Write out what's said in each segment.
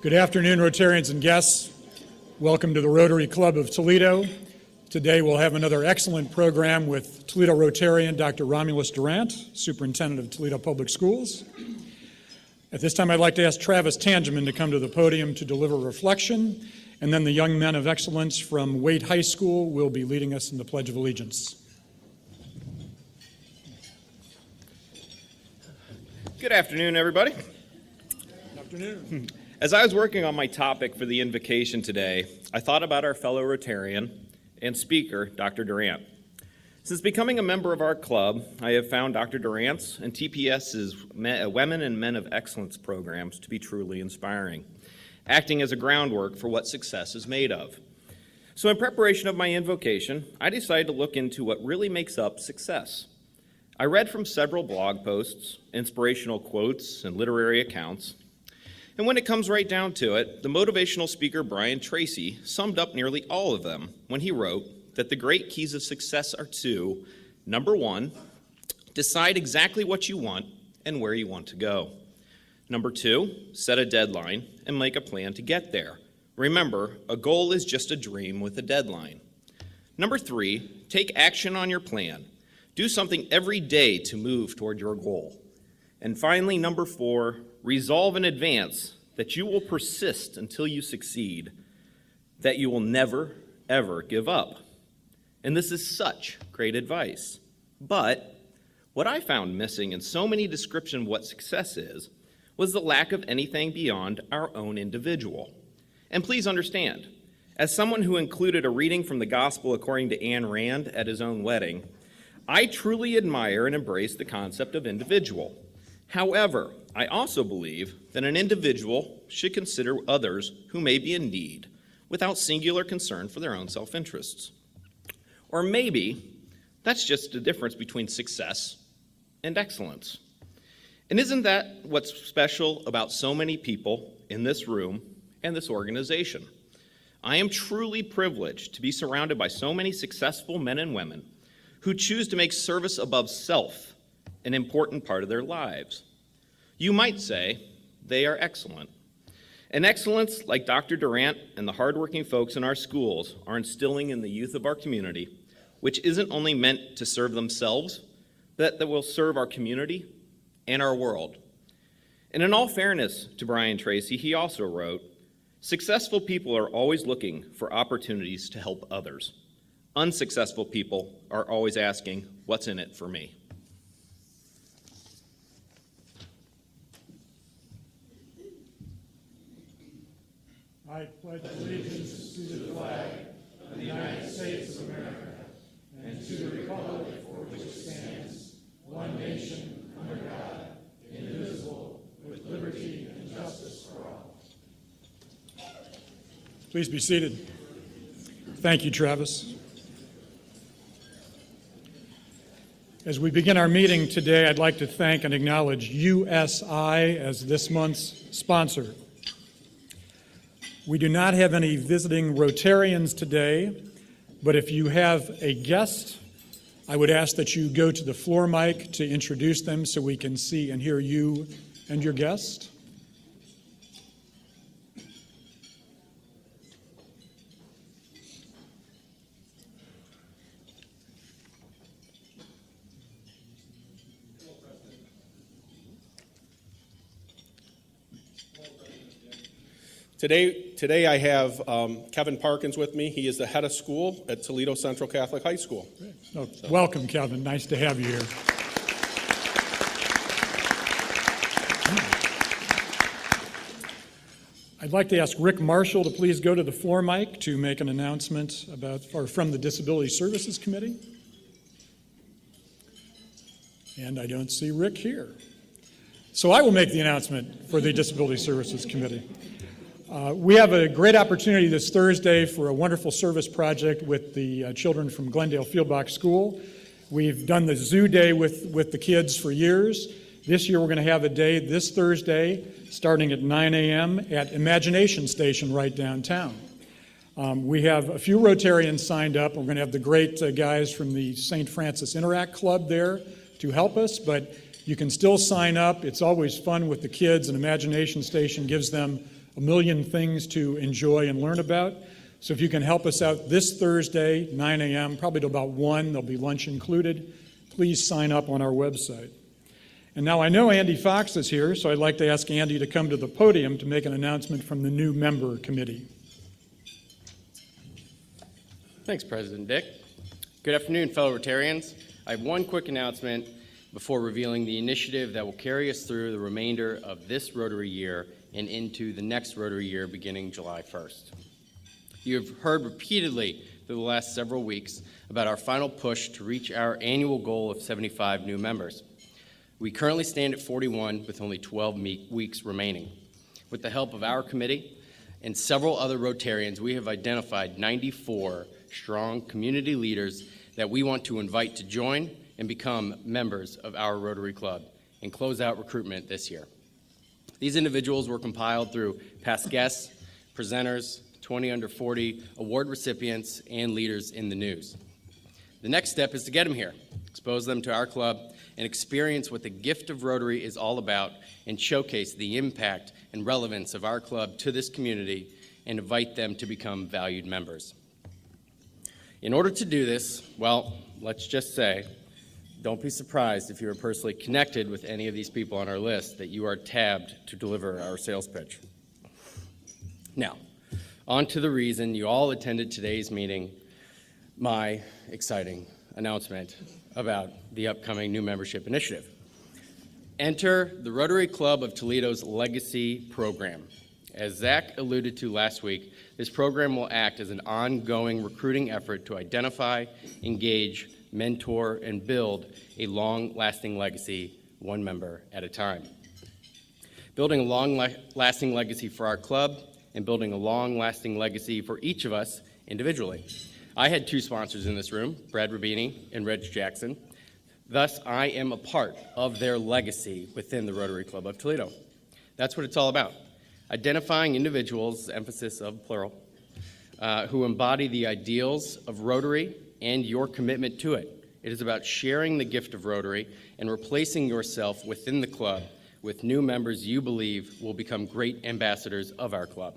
Good afternoon, Rotarians and guests. Welcome to the Rotary Club of Toledo. Today we'll have another excellent program with Toledo Rotarian Dr. Romules Durant, Superintendent of Toledo Public Schools. At this time, I'd like to ask Travis Tangeman to come to the podium to deliver reflection, and then the young men of excellence from Wade High School will be leading us in the Pledge of Allegiance. Good afternoon, everybody. Good afternoon. As I was working on my topic for the invocation today, I thought about our fellow Rotarian and speaker, Dr. Durant. Since becoming a member of our club, I have found Dr. Durant's and TPS's Women and Men of Excellence programs to be truly inspiring, acting as a groundwork for what success is made of. So in preparation of my invocation, I decided to look into what really makes up success. I read from several blog posts, inspirational quotes, and literary accounts. And when it comes right down to it, the motivational speaker Brian Tracy summed up nearly all of them when he wrote that the great keys of success are to, number one, decide exactly what you want and where you want to go. Number two, set a deadline and make a plan to get there. Remember, a goal is just a dream with a deadline. Number three, take action on your plan. Do something every day to move toward your goal. And finally, number four, resolve in advance that you will persist until you succeed, that you will never, ever give up. And this is such great advice. But what I found missing in so many descriptions of what success is was the lack of anything beyond our own individual. And please understand, as someone who included a reading from the Gospel according to Ayn Rand at his own wedding, I truly admire and embrace the concept of individual. However, I also believe that an individual should consider others who may be in need without singular concern for their own self-interests. Or maybe that's just the difference between success and excellence. And isn't that what's special about so many people in this room and this organization? I am truly privileged to be surrounded by so many successful men and women who choose to make service above self an important part of their lives. You might say they are excellent. And excellence, like Dr. Durant and the hardworking folks in our schools are instilling in the youth of our community, which isn't only meant to serve themselves, but that will serve our community and our world. And in all fairness to Brian Tracy, he also wrote, successful people are always looking for opportunities to help others. Unsuccessful people are always asking, what's in it for me? I pledge allegiance to the flag of the United States of America and to the republic for which it stands, one nation, under God, indivisible, with liberty and justice for all. Please be seated. Thank you, Travis. As we begin our meeting today, I'd like to thank and acknowledge USI as this month's sponsor. We do not have any visiting Rotarians today, but if you have a guest, I would ask that you go to the floor mic to introduce them so we can see and hear you and your guest. Today I have Kevin Parkins with me. He is the head of school at Toledo Central Catholic High School. Oh, welcome, Kevin. Nice to have you here. I'd like to ask Rick Marshall to please go to the floor mic to make an announcement from the Disability Services Committee. And I don't see Rick here. So I will make the announcement for the Disability Services Committee. We have a great opportunity this Thursday for a wonderful service project with the children from Glendale Fieldbach School. We've done the Zoo Day with the kids for years. This year we're going to have a day this Thursday starting at 9 a.m. at Imagination Station right downtown. We have a few Rotarians signed up. We're going to have the great guys from the St. Francis Interact Club there to help us, but you can still sign up. It's always fun with the kids, and Imagination Station gives them a million things to enjoy and learn about. So if you can help us out this Thursday, 9 a.m., probably to about 1, there'll be lunch included. Please sign up on our website. And now I know Andy Fox is here, so I'd like to ask Andy to come to the podium to make an announcement from the new member committee. Thanks, President Dick. Good afternoon, fellow Rotarians. I have one quick announcement before revealing the initiative that will carry us through the remainder of this Rotary year and into the next Rotary year beginning July 1st. You have heard repeatedly through the last several weeks about our final push to reach our annual goal of 75 new members. We currently stand at 41 with only 12 weeks remaining. With the help of our committee and several other Rotarians, we have identified 94 strong community leaders that we want to invite to join and become members of our Rotary Club and close out recruitment this year. These individuals were compiled through past guests, presenters, 20 under 40 award recipients, and leaders in the news. The next step is to get them here, expose them to our club, and experience what the gift of Rotary is all about and showcase the impact and relevance of our club to this community and invite them to become valued members. In order to do this, well, let's just say, don't be surprised if you are personally connected with any of these people on our list that you are tabbed to deliver our sales pitch. Now, on to the reason you all attended today's meeting, my exciting announcement about the upcoming new membership initiative. Enter the Rotary Club of Toledo's Legacy Program. As Zach alluded to last week, this program will act as an ongoing recruiting effort to identify, engage, mentor, and build a long-lasting legacy, one member at a time. Building a long-lasting legacy for our club and building a long-lasting legacy for each of us individually. I had two sponsors in this room, Brad Rubini and Reg Jackson. Thus, I am a part of their legacy within the Rotary Club of Toledo. That's what it's all about. Identifying individuals, emphasis of plural, who embody the ideals of Rotary and your commitment to it. It is about sharing the gift of Rotary and replacing yourself within the club with new members you believe will become great ambassadors of our club.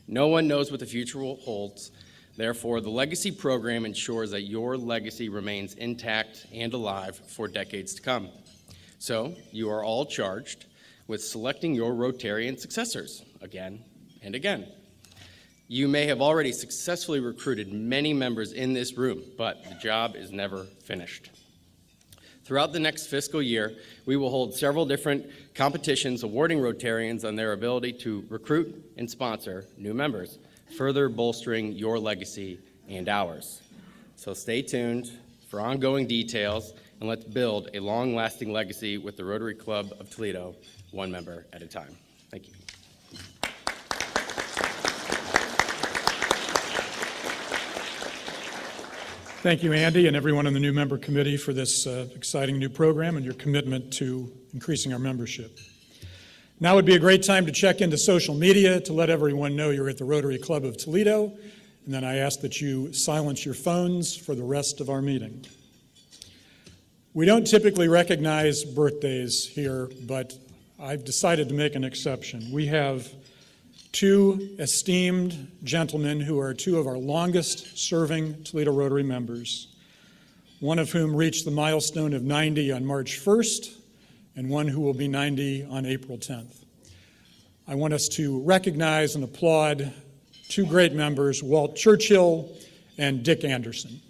No one knows what the future holds. Therefore, the Legacy Program ensures that your legacy remains intact and alive for decades to come. So, you are all charged with selecting your Rotarian successors again and again. You may have already successfully recruited many members in this room, but the job is never finished. Throughout the next fiscal year, we will hold several different competitions awarding Rotarians on their ability to recruit and sponsor new members, further bolstering your legacy and ours. So stay tuned for ongoing details, and let's build a long-lasting legacy with the Rotary Club of Toledo, one member at a time. Thank you. Thank you, Andy, and everyone on the new member committee for this exciting new program and your commitment to increasing our membership. Now would be a great time to check into social media to let everyone know you're at the Rotary Club of Toledo, and then I ask that you silence your phones for the rest of our meeting. We don't typically recognize birthdays here, but I've decided to make an exception. We have two esteemed gentlemen who are two of our longest-serving Toledo Rotary members, one of whom reached the milestone of 90 on March 1st, and one who will be 90 on April 10th. I want us to recognize and applaud two great members, Walt Churchill and Dick Anderson.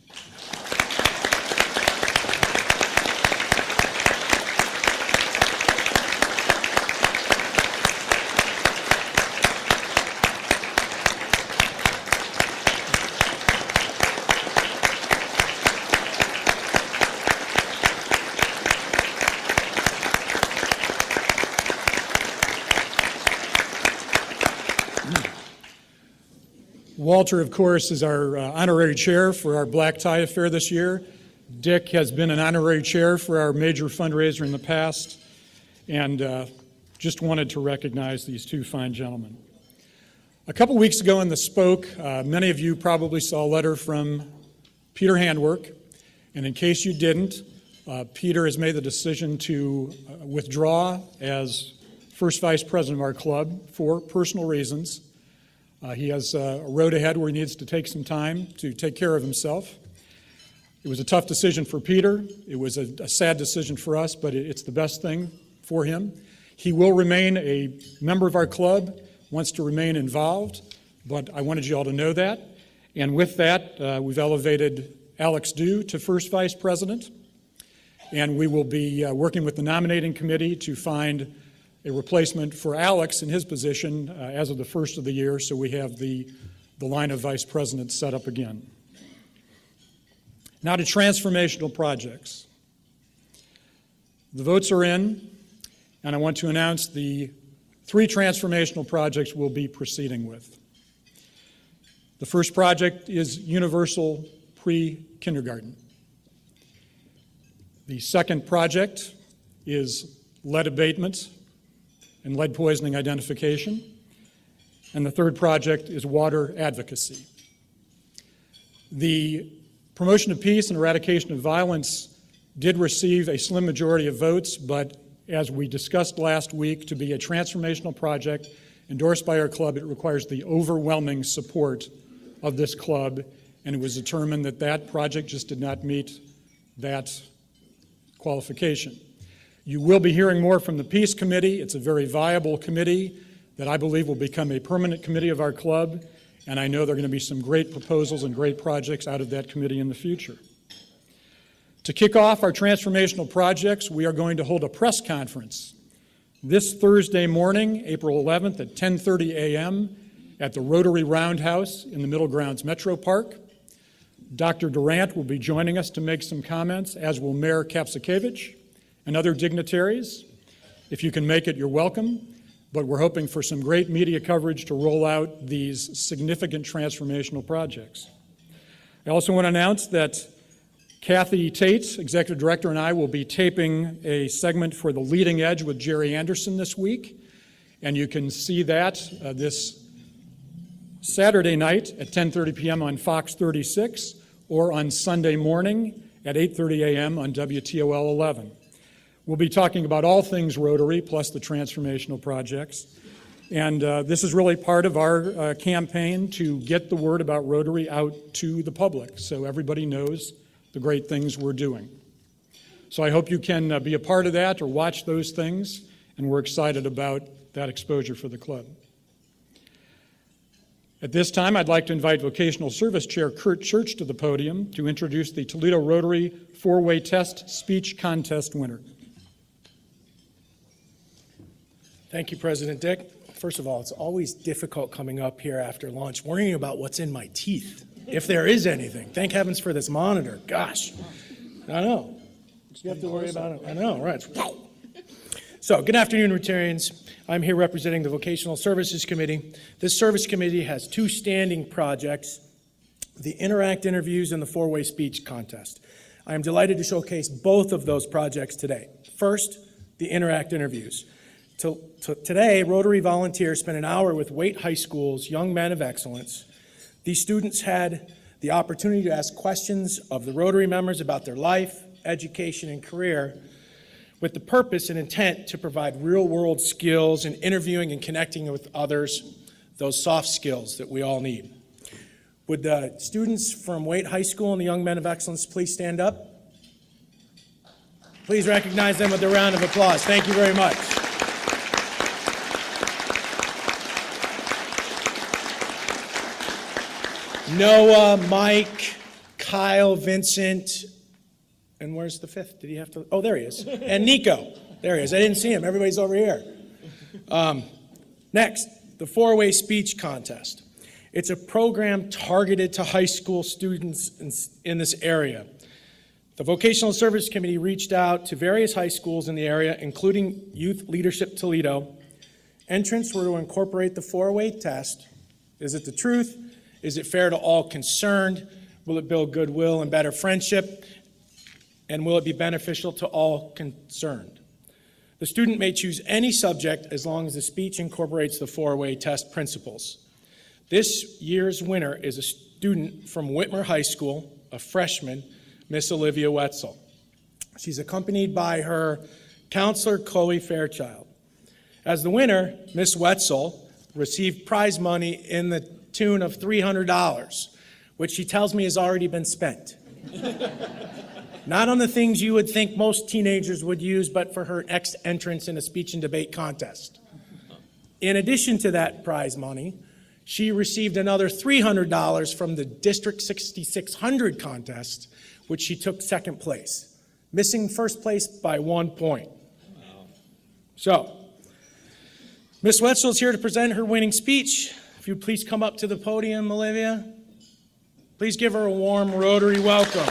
Walter, of course, is our honorary chair for our Black Tie Affair this year. Dick has been an honorary chair for our major fundraiser in the past, and just wanted to recognize these two fine gentlemen. A couple weeks ago in the Spoke, many of you probably saw a letter from Peter Handwork, and in case you didn't, Peter has made the decision to withdraw as first vice president of our club for personal reasons. He has a road ahead where he needs to take some time to take care of himself. It was a tough decision for Peter. It was a sad decision for us, but it's the best thing for him. He will remain a member of our club, wants to remain involved, but I wanted you all to know that. And with that, we've elevated Alex Dew to first vice president, and we will be working with the nominating committee to find a replacement for Alex in his position as of the first of the year, so we have the line of vice presidents set up again. Now to transformational projects. The votes are in, and I want to announce the 3 transformational projects we'll be proceeding with. The first project is universal pre-kindergarten. The second project is lead abatement and lead poisoning identification. And the third project is water advocacy. The promotion of peace and eradication of violence did receive a slim majority of votes, but as we discussed last week, to be a transformational project endorsed by our club, it requires the overwhelming support of this club, and it was determined that that project just did not meet that qualification. You will be hearing more from the Peace Committee. It's a very viable committee that I believe will become a permanent committee of our club, and I know there are going to be some great proposals and great projects out of that committee in the future. To kick off our transformational projects, we are going to hold a press conference this Thursday morning, April 11th at 10:30 a.m. at the Rotary Roundhouse in the Middle Grounds Metro Park. Dr. Durant will be joining us to make some comments, as will Mayor Kapsakevich and other dignitaries. If you can make it, you're welcome, but we're hoping for some great media coverage to roll out these significant transformational projects. I also want to announce that Kathy Tate, Executive Director, and I will be taping a segment for The Leading Edge with Jerry Anderson this week, and you can see that this Saturday night at 10:30 p.m. on Fox 36 or on Sunday morning at 8:30 a.m. on WTOL 11. We'll be talking about all things Rotary, plus the transformational projects. And this is really part of our campaign to get the word about Rotary out to the public so everybody knows the great things we're doing. So I hope you can be a part of that or watch those things, and we're excited about that exposure for the club. At this time, I'd like to invite Vocational Service Chair Kurt Church to the podium to introduce the Toledo Rotary four-way test speech contest winner. Thank you, President Dick. First of all, it's always difficult coming up here after lunch worrying about what's in my teeth, if there is anything. Thank heavens for this monitor. Gosh, I know. You have to worry about it. I know, right. So, good afternoon, Rotarians. I'm here representing the Vocational Services Committee. This service committee has 2 standing projects, the Interact interviews and the four-way speech contest. I am delighted to showcase both of those projects today. First, the Interact interviews. Today, Rotary volunteers spent an hour with Waite High School's Young Men of Excellence. These students had the opportunity to ask questions of the Rotary members about their life, education, and career, with the purpose and intent to provide real-world skills in interviewing and connecting with others, those soft skills that we all need. Would the students from Waite High School and the Young Men of Excellence please stand up? Please recognize them with a round of applause. Thank you very much. Noah, Mike, Kyle, Vincent, and where's the 5th? Did he have to? Oh, there he is. And Nico. There he is. I didn't see him. Everybody's over here. Next, the four-way speech contest. It's a program targeted to high school students in this area. The Vocational Service Committee reached out to various high schools in the area, including Youth Leadership Toledo. Entrants were to incorporate the four-way test. Is it the truth? Is it fair to all concerned? Will it build goodwill and better friendship? And will it be beneficial to all concerned? The student may choose any subject as long as the speech incorporates the four-way test principles. This year's winner is a student from Whitmer High School, a freshman, Miss Olivia Wetzel. She's accompanied by her counselor, Chloe Fairchild. As the winner, Miss Wetzel received prize money in the tune of $300, which she tells me has already been spent. Not on the things you would think most teenagers would use, but for her next entrance in a speech and debate contest. In addition to that prize money, she received another $300 from the District 6600 contest, which she took second place, missing first place by 1 point. So, Ms. Wetzel is here to present her winning speech. If you'd please come up to the podium, Olivia. Please give her a warm Rotary welcome.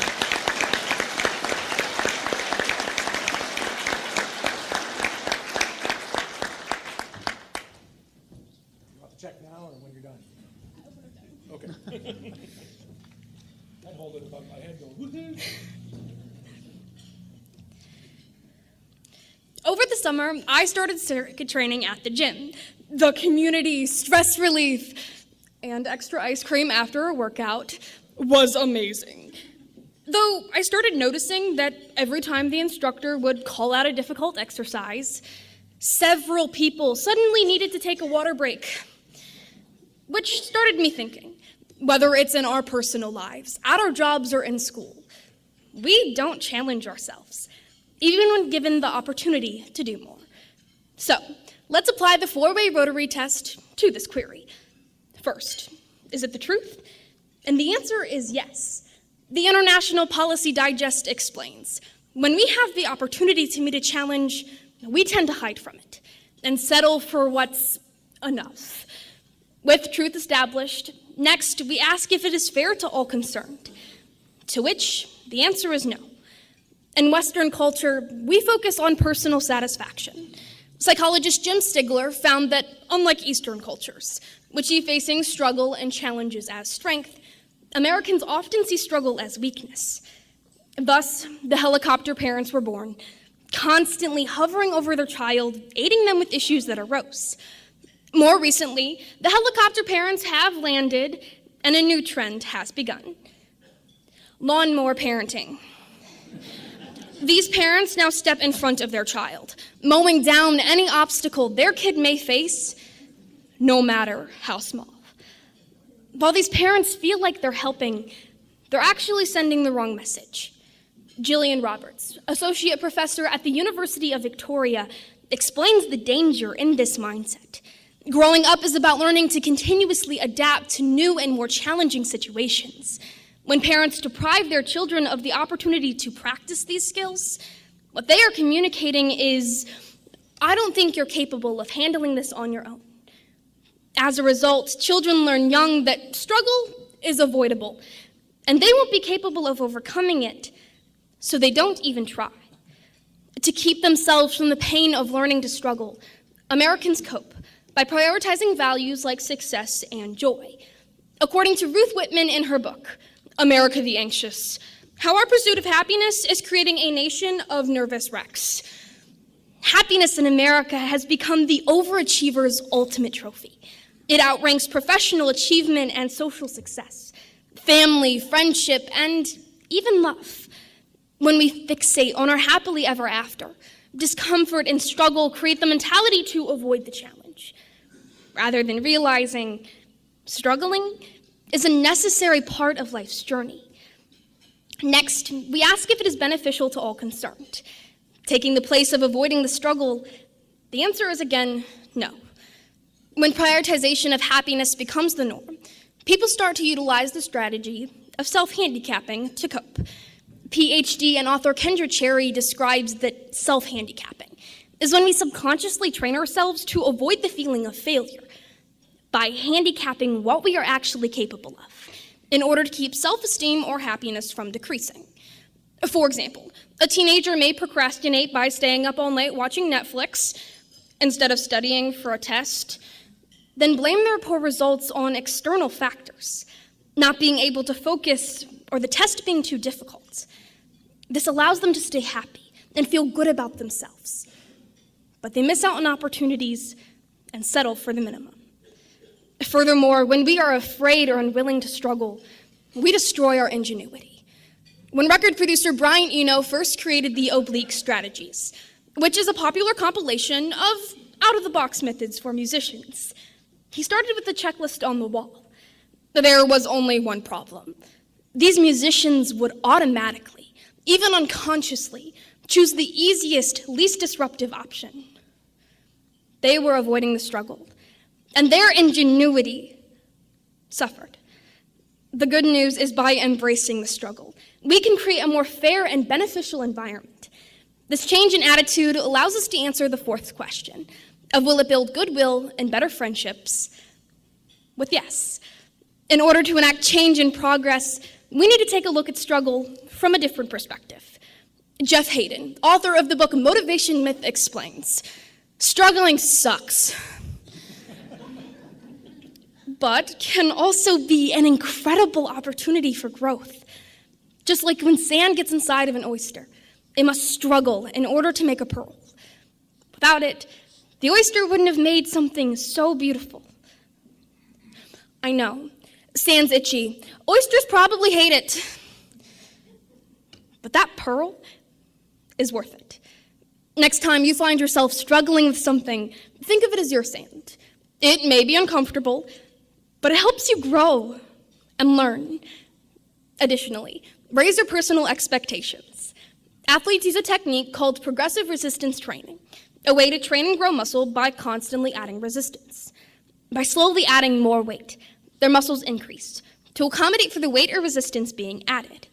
Check now or when you're done? Okay. I'd hold it above my head going, woohoo! Over the summer, I started circuit training at the gym. The community stress relief and extra ice cream after a workout was amazing. Though I started noticing that every time the instructor would call out a difficult exercise, several people suddenly needed to take a water break. Which started me thinking, whether it's in our personal lives, at our jobs, or in school, we don't challenge ourselves, even when given the opportunity to do more. So, let's apply the four-way Rotary test to this query. First, is it the truth? And the answer is yes. The International Policy Digest explains, when we have the opportunity to meet a challenge, we tend to hide from it and settle for what's enough. With truth established, next we ask if it is fair to all concerned, to which the answer is no. In Western culture, we focus on personal satisfaction. Psychologist Jim Stigler found that, unlike Eastern cultures, which see facing struggle and challenges as strength, Americans often see struggle as weakness. Thus, the helicopter parents were born, constantly hovering over their child, aiding them with issues that arose. More recently, the helicopter parents have landed, and a new trend has begun. Lawnmower parenting. These parents now step in front of their child, mowing down any obstacle their kid may face, no matter how small. While these parents feel like they're helping, they're actually sending the wrong message. Jillian Roberts, associate professor at the University of Victoria, explains the danger in this mindset. Growing up is about learning to continuously adapt to new and more challenging situations. When parents deprive their children of the opportunity to practice these skills, what they are communicating is, I don't think you're capable of handling this on your own. As a result, children learn young that struggle is avoidable, and they won't be capable of overcoming it, so they don't even try. To keep themselves from the pain of learning to struggle, Americans cope by prioritizing values like success and joy. According to Ruth Whitman in her book, America the Anxious, how our pursuit of happiness is creating a nation of nervous wrecks. Happiness in America has become the overachiever's ultimate trophy. It outranks professional achievement and social success, family, friendship, and even love. When we fixate on our happily ever after, discomfort and struggle create the mentality to avoid the challenge, rather than realizing struggling is a necessary part of life's journey. Next, we ask if it is beneficial to all concerned. Taking the place of avoiding the struggle, the answer is again, no. When prioritization of happiness becomes the norm, people start to utilize the strategy of self-handicapping to cope. PhD and author Kendra Cherry describes that self-handicapping is when we subconsciously train ourselves to avoid the feeling of failure by handicapping what we are actually capable of in order to keep self-esteem or happiness from decreasing. For example, a teenager may procrastinate by staying up all night watching Netflix instead of studying for a test, then blame their poor results on external factors, not being able to focus or the test being too difficult. This allows them to stay happy and feel good about themselves, but they miss out on opportunities and settle for the minimum. Furthermore, when we are afraid or unwilling to struggle, we destroy our ingenuity. When record producer Brian Eno first created the Oblique Strategies, which is a popular compilation of out-of-the-box methods for musicians. He started with the checklist on the wall. There was only one problem. These musicians would automatically, even unconsciously, choose the easiest, least disruptive option. They were avoiding the struggle, and their ingenuity suffered. The good news is by embracing the struggle, we can create a more fair and beneficial environment. This change in attitude allows us to answer the fourth question of will it build goodwill and better friendships with yes. In order to enact change and progress, we need to take a look at struggle from a different perspective. Jeff Hayden, author of the book Motivation Myth, explains, struggling sucks, but can also be an incredible opportunity for growth. Just like when sand gets inside of an oyster, it must struggle in order to make a pearl. Without it, the oyster wouldn't have made something so beautiful. I know, sand's itchy. Oysters probably hate it. But that pearl is worth it. Next time you find yourself struggling with something, think of it as your sand. It may be uncomfortable, but it helps you grow and learn. Additionally, raise your personal expectations. Athletes use a technique called progressive resistance training, a way to train and grow muscle by constantly adding resistance. By slowly adding more weight, their muscles increase to accommodate for the weight or resistance being added.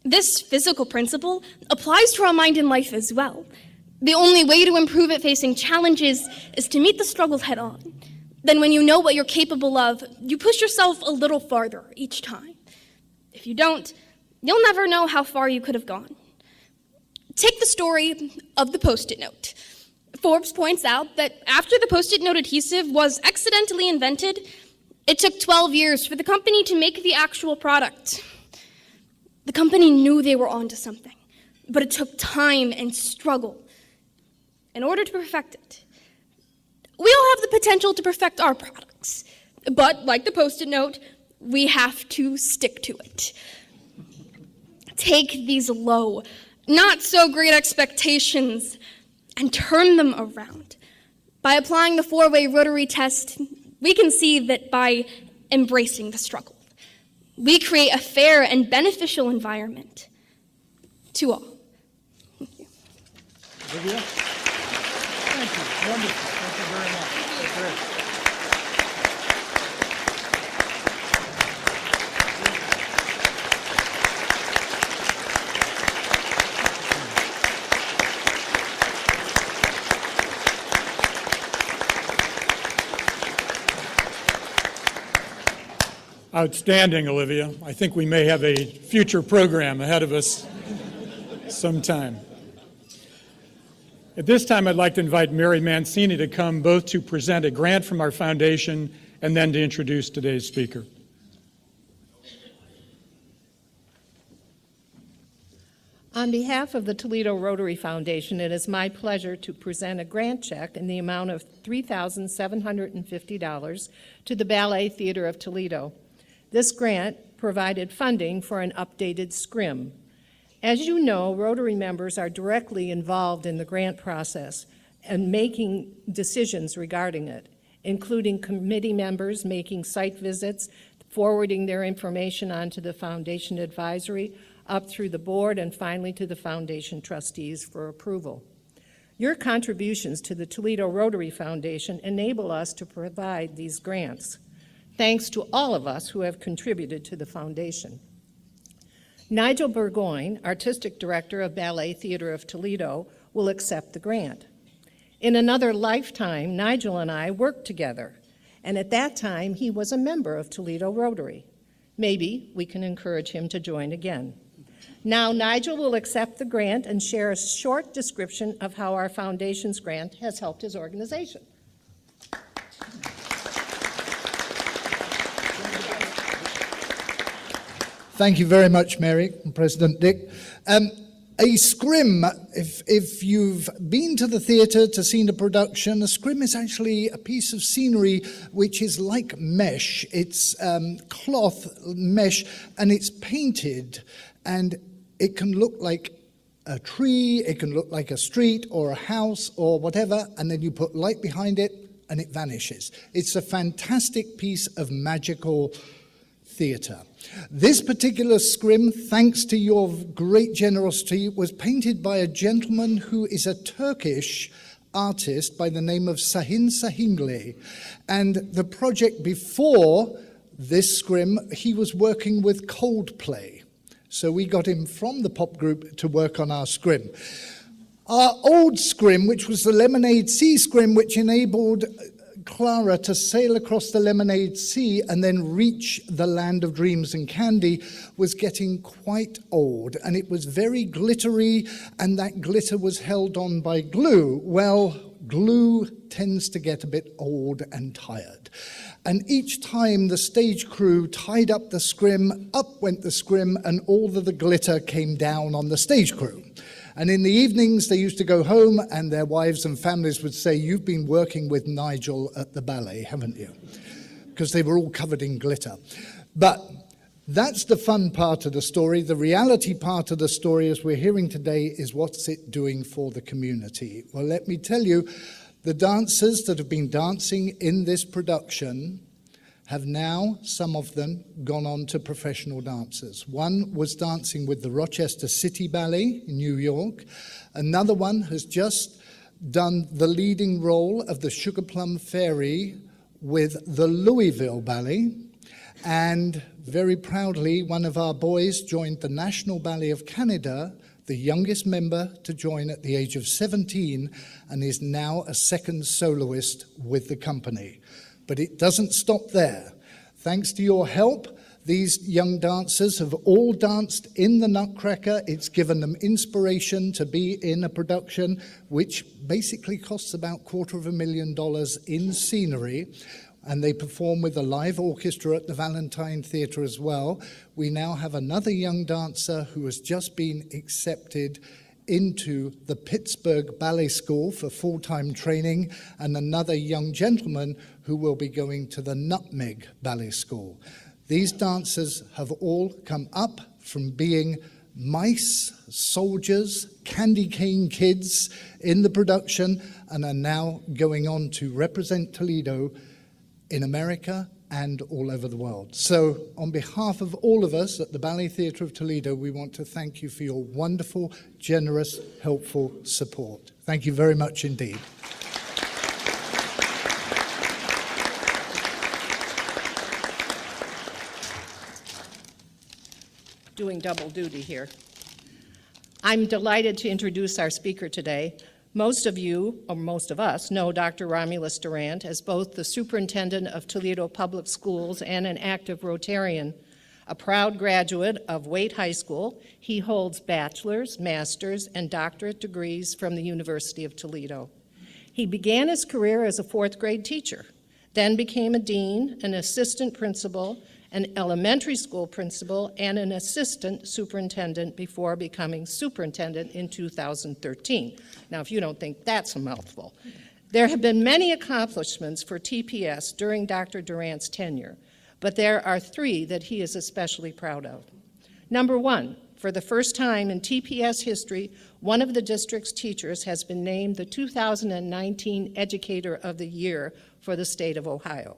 This physical principle applies to our mind and life as well. The only way to improve at facing challenges is to meet the struggles head on. Then when you know what you're capable of, you push yourself a little farther each time. If you don't, you'll never know how far you could have gone. Take the story of the Post-it note. Forbes points out that after the Post-it note adhesive was accidentally invented, it took 12 years for the company to make the actual product. The company knew they were onto something, but it took time and struggle in order to perfect it. We all have the potential to perfect our products, but like the Post-it note, we have to stick to it. Take these low, not so great expectations and turn them around. By applying the 4-way Rotary test, we can see that by embracing the struggle, we create a fair and beneficial environment to all. Thank you. Olivia? Thank you. Wonderful. Thank you very much. Great. Outstanding, Olivia. I think we may have a future program ahead of us sometime. At this time, I'd like to invite Mary Mancini to come both to present a grant from our foundation and then to introduce today's speaker. On behalf of the Toledo Rotary Foundation, it is my pleasure to present a grant check in the amount of $3,750 to the Ballet Theater of Toledo. This grant provided funding for an updated scrim. As you know, Rotary members are directly involved in the grant process and making decisions regarding it, including committee members making site visits, forwarding their information onto the Foundation Advisory, up through the board, and finally to the Foundation trustees for approval. Your contributions to the Toledo Rotary Foundation enable us to provide these grants. Thanks to all of us who have contributed to the foundation. Nigel Burgoyne, Artistic Director of Ballet Theater of Toledo, will accept the grant. In another lifetime, Nigel and I worked together, and at that time, he was a member of Toledo Rotary. Maybe we can encourage him to join again. Now, Nigel will accept the grant and share a short description of how our foundation's grant has helped his organization. Thank you very much, Mary and President Dick. A scrim, if you've been to the theatre to see the production, a scrim is actually a piece of scenery which is like mesh. It's cloth mesh, and it's painted, and it can look like a tree, it can look like a street or a house or whatever, and then you put light behind it and it vanishes. It's a fantastic piece of magical theatre. This particular scrim, thanks to your great generosity, was painted by a gentleman who is a Turkish artist by the name of Sahin Sahingle. And the project before this scrim, he was working with Coldplay. So we got him from the pop group to work on our scrim. Our old scrim, which was the Lemonade Sea scrim, which enabled Clara to sail across the Lemonade Sea and then reach the land of dreams and candy, was getting quite old, and it was very glittery, and that glitter was held on by glue. Well, glue tends to get a bit old and tired. And each time the stage crew tied up the scrim, up went the scrim, and all of the glitter came down on the stage crew. And in the evenings, they used to go home, and their wives and families would say, "You've been working with Nigel at the ballet, haven't you?" Because they were all covered in glitter. But that's the fun part of the story. The reality part of the story, as we're hearing today, is what's it doing for the community? Well, let me tell you, the dancers that have been dancing in this production have now, some of them, gone on to professional dancers. One was dancing with the Rochester City Ballet in New York. Another one has just done the leading role of the Sugar Plum Fairy with the Louisville Ballet. And very proudly, one of our boys joined the National Ballet of Canada, the youngest member to join at the age of 17, and is now a second soloist with the company. But it doesn't stop there. Thanks to your help, these young dancers have all danced in the Nutcracker. It's given them inspiration to be in a production which basically costs about $250,000 in scenery, and they perform with a live orchestra at the Valentine Theatre as well. We now have another young dancer who has just been accepted into the Pittsburgh Ballet School for full-time training, and another young gentleman who will be going to the Nutmeg Ballet School. These dancers have all come up from being mice, soldiers, candy cane kids in the production, and are now going on to represent Toledo in America and all over the world. So on behalf of all of us at the Ballet Theatre of Toledo, we want to thank you for your wonderful, generous, helpful support. Thank you very much indeed. Doing double duty here. I'm delighted to introduce our speaker today. Most of you, or most of us, know Dr. Romules Durant as both the superintendent of Toledo Public Schools and an active Rotarian. A proud graduate of Waite High School, he holds bachelor's, master's, and doctorate degrees from the University of Toledo. He began his career as a fourth grade teacher, then became a dean, an assistant principal, an elementary school principal, and an assistant superintendent before becoming superintendent in 2013. Now, if you don't think that's a mouthful. There have been many accomplishments for TPS during Dr. Durant's tenure, but there are three that he is especially proud of. Number one, for the first time in TPS history, one of the district's teachers has been named the 2019 Educator of the Year for the state of Ohio.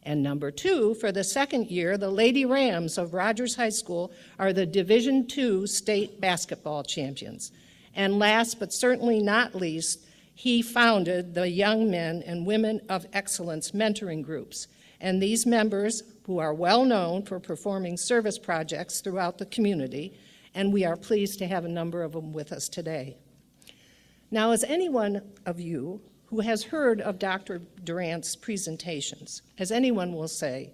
And number two, for the second year, the Lady Rams of Rogers High School are the Division II state basketball champions. And last but certainly not least, he founded the Young Men and Women of Excellence mentoring groups. And these members, who are well known for performing service projects throughout the community, and we are pleased to have a number of them with us today. Now, as anyone of you who has heard of Dr. Durant's presentations, as anyone will say,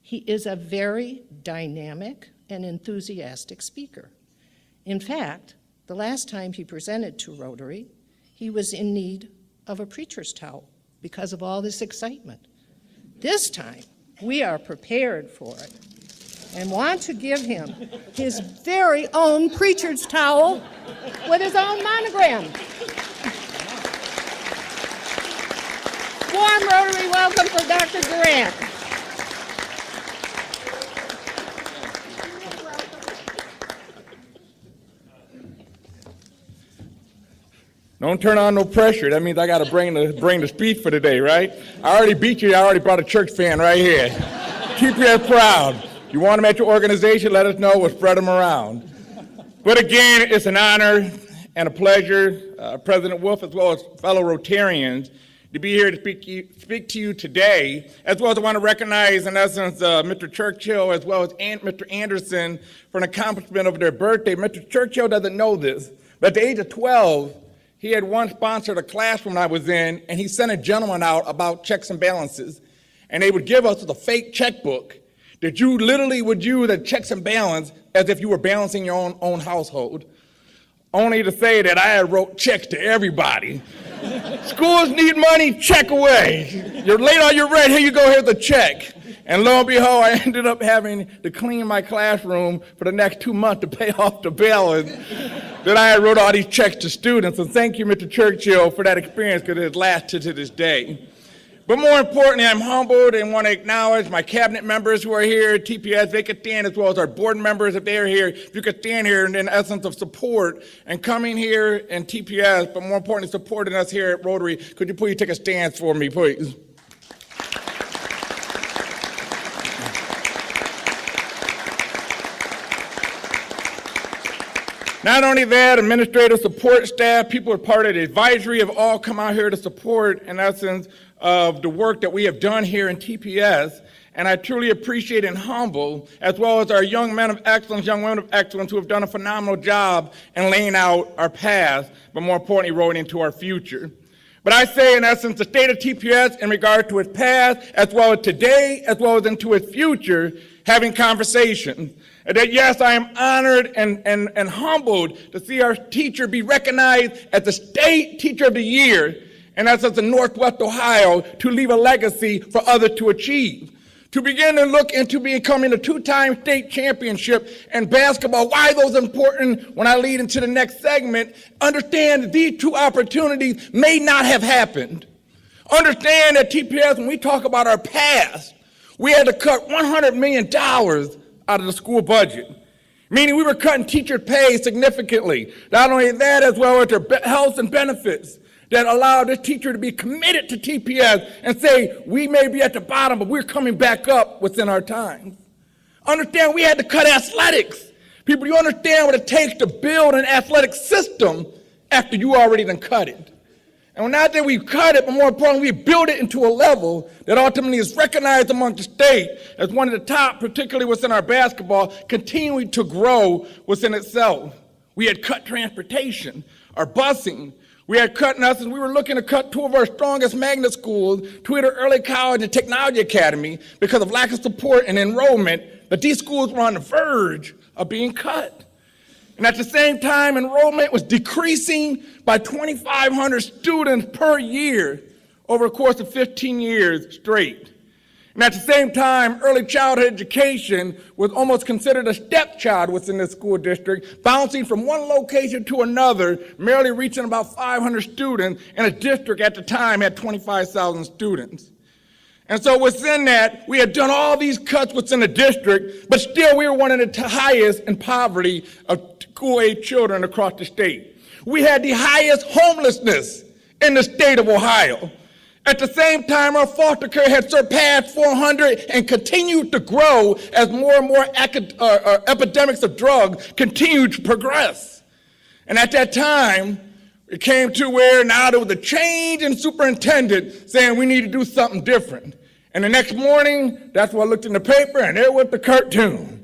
he is a very dynamic and enthusiastic speaker. In fact, the last time he presented to Rotary, he was in need of a preacher's towel because of all this excitement. This time, we are prepared for it and want to give him his very own preacher's towel with his own monogram. Warm Rotary welcome for Dr. Durant. Don't turn on no pressure. That means I got to bring the speech for today, right? I already beat you. I already brought a church fan right here. Keep you proud. You want them at your organization, let us know. We'll spread them around. But again, it's an honor and a pleasure, President Wolf, as well as fellow Rotarians, to be here to speak to you today, as well as I want to recognize, in essence, Mr. Churchill, as well as Mr. Anderson, for an accomplishment of their birthday. Mr. Churchill doesn't know this, but at the age of 12, he had once sponsored a classroom I was in, and he sent a gentleman out about checks and balances, and they would give us a fake checkbook that you literally would use as checks and balance as if you were balancing your own household. Only to say that I had wrote checks to everybody. Schools need money, check away. You're late on your rent, here you go, here's a check. And lo and behold, I ended up having to clean my classroom for the next 2 months to pay off the balance that I had wrote all these checks to students. And thank you, Mr. Churchill, for that experience, because it lasted to this day. But more importantly, I'm humbled and want to acknowledge my cabinet members who are here at TPS. They could stand, as well as our board members if they are here. If you could stand here in essence of support and coming here in TPS, but more importantly, supporting us here at Rotary. Could you please take a stance for me, please? Not only that, administrative support staff, people who are part of the advisory have all come out here to support, in essence, of the work that we have done here in TPS, and I truly appreciate and humble, as well as our young men of excellence, young women of excellence who have done a phenomenal job in laying out our path, but more importantly, rolling into our future. But I say, in essence, the state of TPS in regard to its past, as well as today, as well as into its future, having conversations. And that, yes, I am honored and humbled to see our teacher be recognized as the State Teacher of the Year, and that's in Northwest Ohio, to leave a legacy for others to achieve. To begin to look into becoming a 2-time state championship in basketball. Why those important when I lead into the next segment? Understand that these 2 opportunities may not have happened. Understand that TPS, when we talk about our past, we had to cut $100 million out of the school budget, meaning we were cutting teacher pay significantly. Not only that, as well as their health and benefits that allowed this teacher to be committed to TPS and say, we may be at the bottom, but we're coming back up within our time. Understand, we had to cut athletics. People, you understand what it takes to build an athletic system after you already done cut it. And not that we cut it, but more importantly, we build it into a level that ultimately is recognized among the state as one of the top, particularly within our basketball, continuing to grow within itself. We had cut transportation, our busing. We had cut nothing. We were looking to cut 2 of our strongest magnet schools, Toledo Early College and Technology Academy, because of lack of support and enrollment, but these schools were on the verge of being cut. And at the same time, enrollment was decreasing by 2,500 students per year over a course of 15 years straight. And at the same time, early childhood education was almost considered a stepchild within the school district, bouncing from one location to another, merely reaching about 500 students, and a district at the time had 25,000 students. And so within that, we had done all these cuts within the district, but still we were one of the highest in poverty of school-age children across the state. We had the highest homelessness in the state of Ohio. At the same time, our foster care had surpassed 400 and continued to grow as more and more epidemics of drugs continued to progress. And at that time, it came to where now there was a change in superintendent saying we need to do something different. And the next morning, that's what I looked in the paper, and there was the cartoon.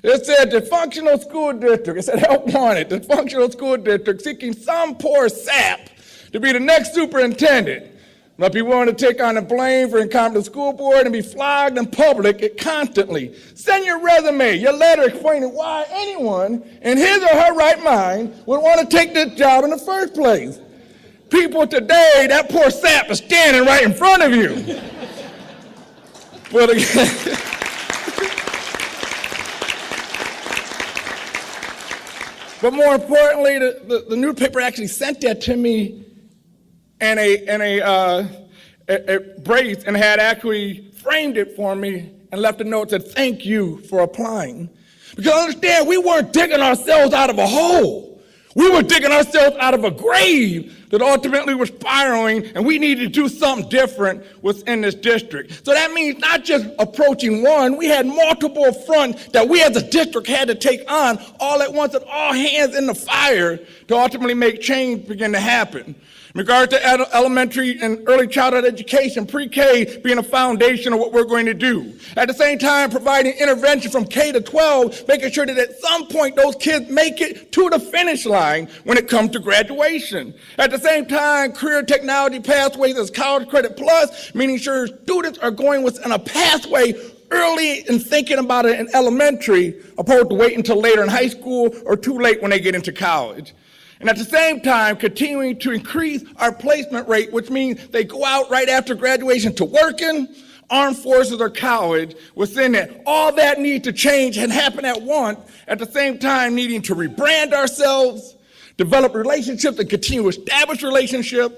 It said the functional school district, it said help wanted, the functional school district seeking some poor sap to be the next superintendent. But be willing to take on the blame for incompetent school board and be flogged in public constantly. Send your resume, your letter explaining why anyone in his or her right mind would want to take this job in the first place. People today, that poor sap is standing right in front of you. But again, but more importantly, the newspaper actually sent that to me and a brace and had actually framed it for me and left a note that said, thank you for applying. Because understand, we weren't digging ourselves out of a hole. We were digging ourselves out of a grave that ultimately was spiraling, and we needed to do something different within this district. So that means not just approaching one, we had multiple fronts that we as a district had to take on all at once, and all hands in the fire to ultimately make change begin to happen. In regard to elementary and early childhood education, pre-K being a foundation of what we're going to do. At the same time, providing intervention from K to 12, making sure that at some point those kids make it to the finish line when it comes to graduation. At the same time, career technology pathways as College Credit Plus, meaning sure students are going within a pathway early and thinking about it in elementary, opposed to waiting until later in high school or too late when they get into college. And at the same time, continuing to increase our placement rate, which means they go out right after graduation to working, armed forces, or college. Within it, all that needs to change and happen at once, at the same time needing to rebrand ourselves, develop relationships and continue to establish relationships,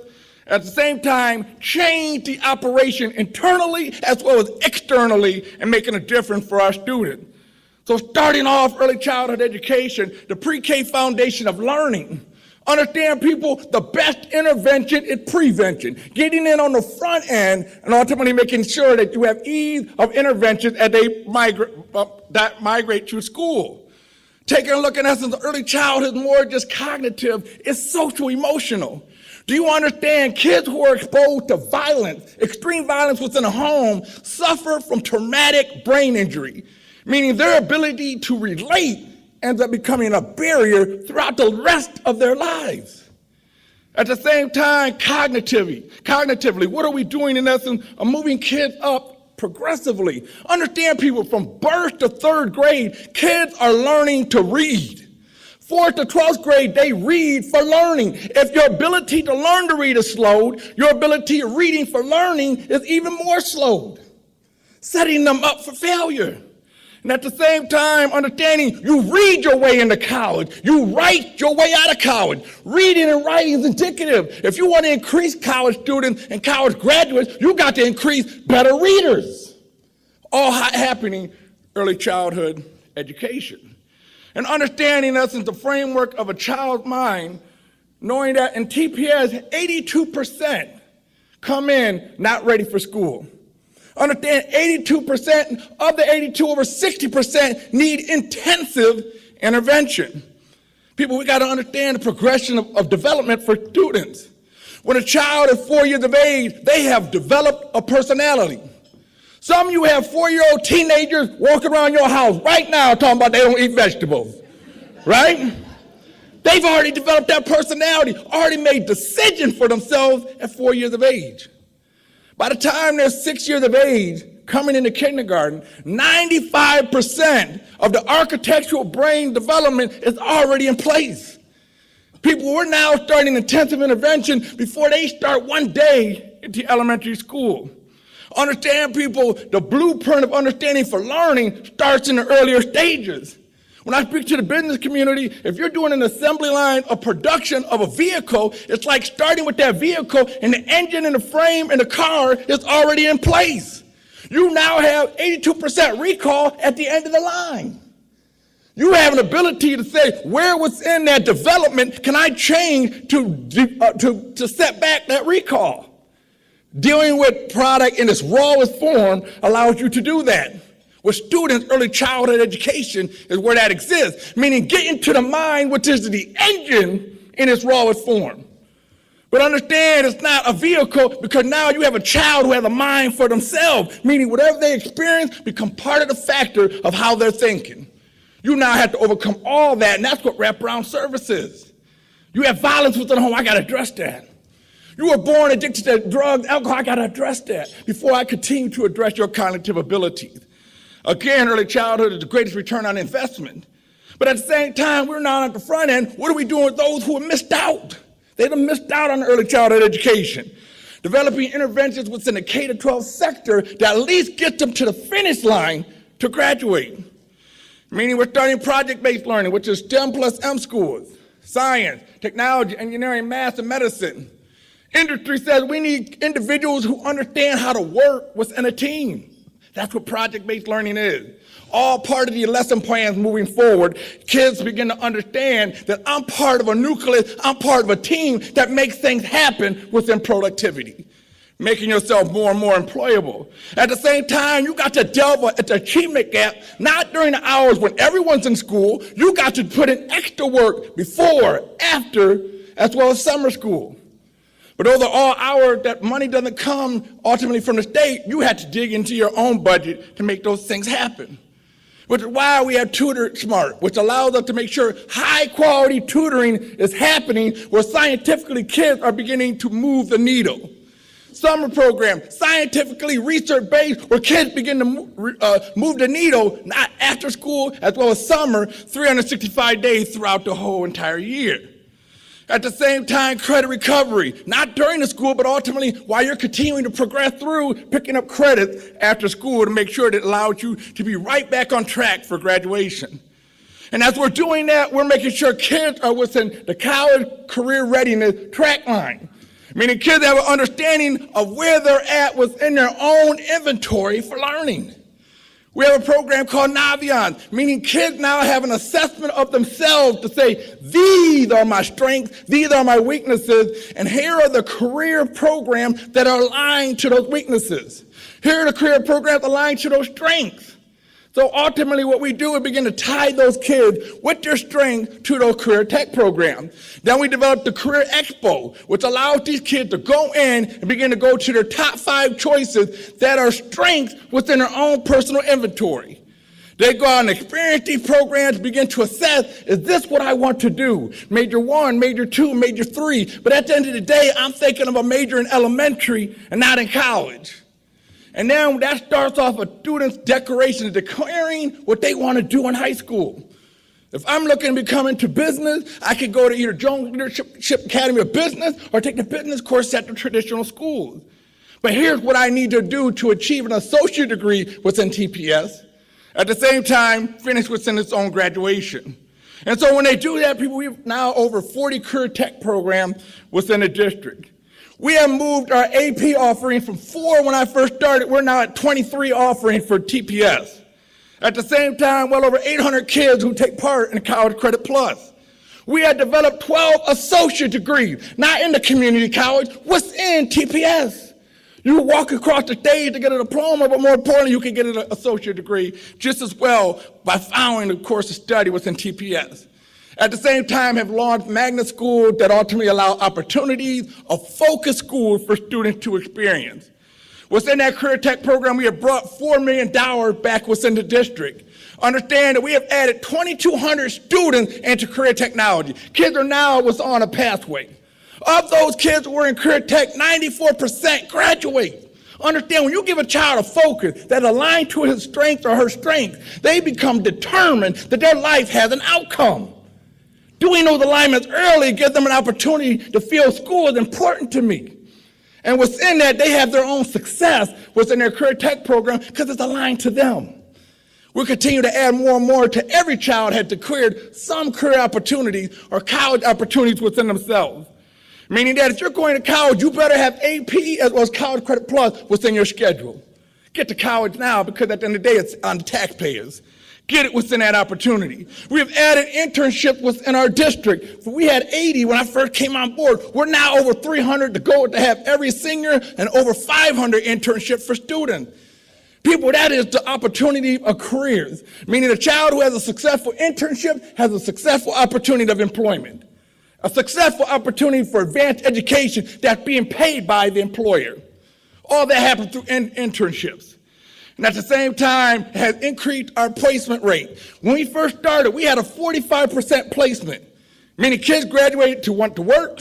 at the same time change the operation internally as well as externally and making a difference for our students. So starting off early childhood education, the pre-K foundation of learning. Understand, people, the best intervention is prevention. Getting in on the front end and ultimately making sure that you have ease of intervention as they migrate to school. Taking a look at essence, early childhood is more just cognitive, it's social emotional. Do you understand kids who are exposed to violence, extreme violence within a home, suffer from traumatic brain injury, meaning their ability to relate ends up becoming a barrier throughout the rest of their lives. At the same time, cognitively, what are we doing in essence of moving kids up progressively? Understand, people, from birth to third grade, kids are learning to read. 4th to 12th grade, they read for learning. If your ability to learn to read is slowed, your ability of reading for learning is even more slowed, setting them up for failure. And at the same time, understanding you read your way into college. You write your way out of college. Reading and writing is indicative. If you want to increase college students and college graduates, you got to increase better readers. All happening early childhood education. And understanding us in the framework of a child's mind, knowing that in TPS, 82% come in not ready for school. Understand 82% of the 82, over 60% need intensive intervention. People, we got to understand the progression of development for students. When a child is 4 years of age, they have developed a personality. Some of you have 4-year-old teenagers walking around your house right now talking about they don't eat vegetables, right? They've already developed that personality, already made decisions for themselves at 4 years of age. By the time they're 6 years of age, coming into kindergarten, 95% of the architectural brain development is already in place. People, we're now starting intensive intervention before they start one day into elementary school. Understand, people, the blueprint of understanding for learning starts in the earlier stages. When I speak to the business community, if you're doing an assembly line of production of a vehicle, it's like starting with that vehicle and the engine and the frame and the car is already in place. You now have 82% recall at the end of the line. You have an ability to say, where within that development can I change to set back that recall? Dealing with product in its rawest form allows you to do that. With students, early childhood education is where that exists, meaning getting to the mind, which is the engine in its rawest form. But understand, it's not a vehicle because now you have a child who has a mind for themselves, meaning whatever they experience become part of the factor of how they're thinking. You now have to overcome all that, and that's what wraparound service is. You have violence within the home, I got to address that. You were born addicted to drugs, alcohol, I got to address that before I continue to address your cognitive abilities. Again, early childhood is the greatest return on investment. But at the same time, we're now at the front end. What are we doing with those who have missed out? They've missed out on early childhood education. Developing interventions within the K to 12 sector that at least get them to the finish line to graduate. Meaning we're starting project-based learning, which is STEM plus M schools, science, technology, engineering, math, and medicine. Industry says we need individuals who understand how to work within a team. That's what project-based learning is. All part of the lesson plans moving forward. Kids begin to understand that I'm part of a nucleus, I'm part of a team that makes things happen within productivity, making yourself more and more employable. At the same time, you got to delve at the achievement gap, not during the hours when everyone's in school. You got to put in extra work before, after, as well as summer school. But those are all hours that money doesn't come ultimately from the state. You had to dig into your own budget to make those things happen. Which is why we have Tutor Smart, which allows us to make sure high-quality tutoring is happening where scientifically kids are beginning to move the needle. Summer program, scientifically research-based, where kids begin to move the needle, not after school, as well as summer, 365 days throughout the whole entire year. At the same time, credit recovery, not during the school, but ultimately while you're continuing to progress through picking up credits after school to make sure that it allows you to be right back on track for graduation. And as we're doing that, we're making sure kids are within the college career readiness track line, meaning kids have an understanding of where they're at within their own inventory for learning. We have a program called Navions, meaning kids now have an assessment of themselves to say, these are my strengths, these are my weaknesses, and here are the career programs that are aligned to those weaknesses. Here are the career programs aligned to those strengths. So ultimately what we do is begin to tie those kids with their strengths to those career tech programs. Then we develop the Career Expo, which allows these kids to go in and begin to go to their top 5 choices that are strengths within their own personal inventory. They go out and experience these programs, begin to assess, is this what I want to do? Major 1, Major 2, Major 3. But at the end of the day, I'm thinking of a major in elementary and not in college. And then that starts off a student's declaration declaring what they want to do in high school. If I'm looking to become into business, I could go to either Jones Leadership Academy of Business or take the business course at the traditional schools. But here's what I need to do to achieve an associate degree within TPS. At the same time, finish within its own graduation. And so when they do that, we have now over 40 career tech programs within the district. We have moved our AP offering from 4 when I first started. We're now at 23 offerings for TPS. At the same time, well over 800 kids who take part in College Credit Plus. We have developed 12 associate degrees, not in the community college, within TPS. You walk across the stage to get a diploma, but more importantly, you can get an associate degree just as well by following the course of study within TPS. At the same time, have launched magnet schools that ultimately allow opportunities of focused schools for students to experience. Within that career tech program, we have brought $4 million back within the district. Understand that we have added 2,200 students into career technology. Kids are now on a pathway. Of those kids who are in career tech, 94% graduate. Understand, when you give a child a focus that aligns to his strength or her strength, they become determined that their life has an outcome. Doing those alignments early gives them an opportunity to feel school is important to me. And within that, they have their own success within their career tech program because it's aligned to them. We'll continue to add more and more to every child has declared some career opportunities or college opportunities within themselves. Meaning that if you're going to college, you better have AP as well as College Credit Plus within your schedule. Get to college now because at the end of the day, it's on the taxpayers. Get it within that opportunity. We have added internships within our district. We had 80 when I first came on board. We're now over 300 to go to have every senior and over 500 internships for students. People, that is the opportunity of careers, meaning a child who has a successful internship has a successful opportunity of employment, a successful opportunity for advanced education that's being paid by the employer. All that happens through internships. And at the same time, has increased our placement rate. When we first started, we had a 45% placement, meaning kids graduated to want to work,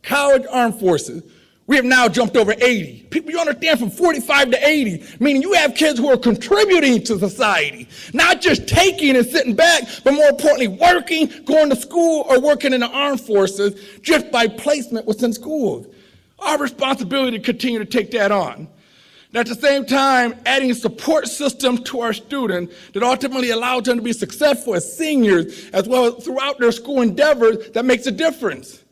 college, armed forces. We have now jumped over 80. People, you understand, from 45 to 80, meaning you have kids who are contributing to society, not just taking and sitting back, but more importantly, working, going to school, or working in the armed forces just by placement within schools. Our responsibility to continue to take that on. And at the same time, adding a support system to our students that ultimately allows them to be successful as seniors, as well as throughout their school endeavors, that makes a difference.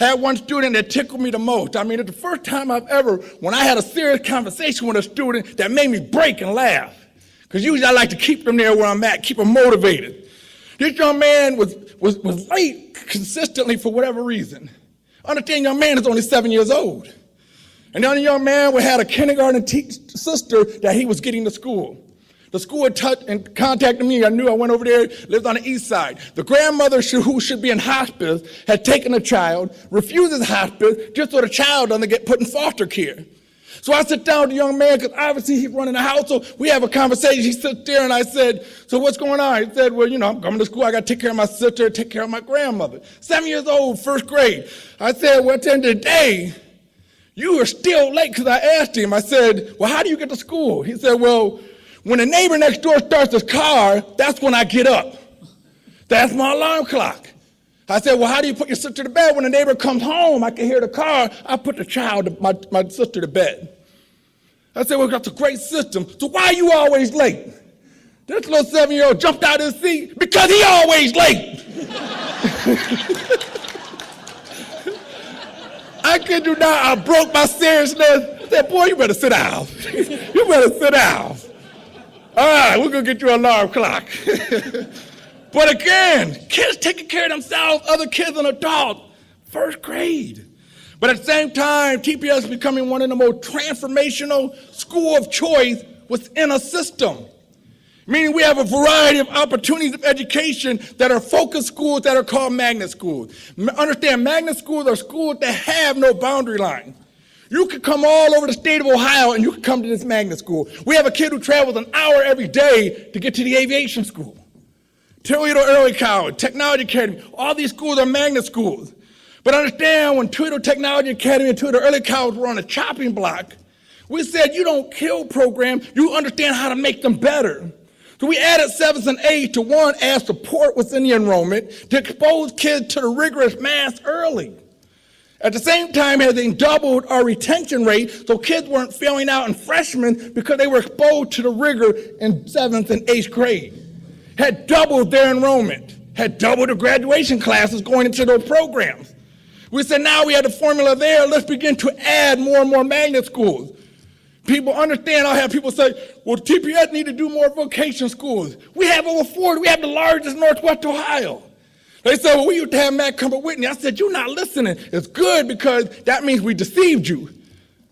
I had one student that tickled me the most. I mean, it's the first time I've ever, when I had a serious conversation with a student that made me break and laugh. Because usually I like to keep them there where I'm at, keep them motivated. This young man was late consistently for whatever reason. Understand, young man is only 7 years old. And the other young man had a kindergarten sister that he was getting to school. The school had contacted me. I knew I went over there, lived on the east side. The grandmother who should be in hospice had taken the child, refuses hospice, just so the child doesn't get put in foster care. So I sit down with the young man, because obviously he's running the house, so we have a conversation. He sits there and I said, so what's going on? He said, well, I'm coming to school. I got to take care of my sister, take care of my grandmother. 7 years old, first grade. I said, well, at the end of the day, you are still late, because I asked him. I said, well, how do you get to school? He said, well, when the neighbor next door starts his car, that's when I get up. That's my alarm clock. I said, well, how do you put your sister to bed? When the neighbor comes home, I can hear the car. I put the child, my sister to bed. I said, well, that's a great system. So why are you always late? This little 7-year-old jumped out of his seat because he always late. I kid you not, I broke my seriousness. I said, boy, you better sit down. You better sit down. All right, we're going to get you an alarm clock. But again, kids taking care of themselves, other kids and adults, first grade. But at the same time, TPS is becoming one of the most transformational school of choice within a system. Meaning we have a variety of opportunities of education that are focused schools that are called magnet schools. Understand, magnet schools are schools that have no boundary line. You could come all over the state of Ohio and you could come to this magnet school. We have a kid who travels an hour every day to get to the aviation school. Toledo Early College, Technology Academy, all these schools are magnet schools. But understand, when Toledo Technology Academy and Toledo Early College were on a chopping block, we said you don't kill programs, you understand how to make them better. So we added 7th and 8th to one, add support within the enrollment to expose kids to the rigorous math early. At the same time, having doubled our retention rate, so kids weren't failing out in freshmen because they were exposed to the rigor in 7th and 8th grade. Had doubled their enrollment, had doubled the graduation classes going into those programs. We said, now we have the formula there, let's begin to add more and more magnet schools. People understand, I'll have people say, well, TPS need to do more vocation schools. We have over 40, we have the largest in Northwest Ohio. They said, well, we used to have Matt Cumber Whitney. I said, you're not listening. It's good because that means we deceived you.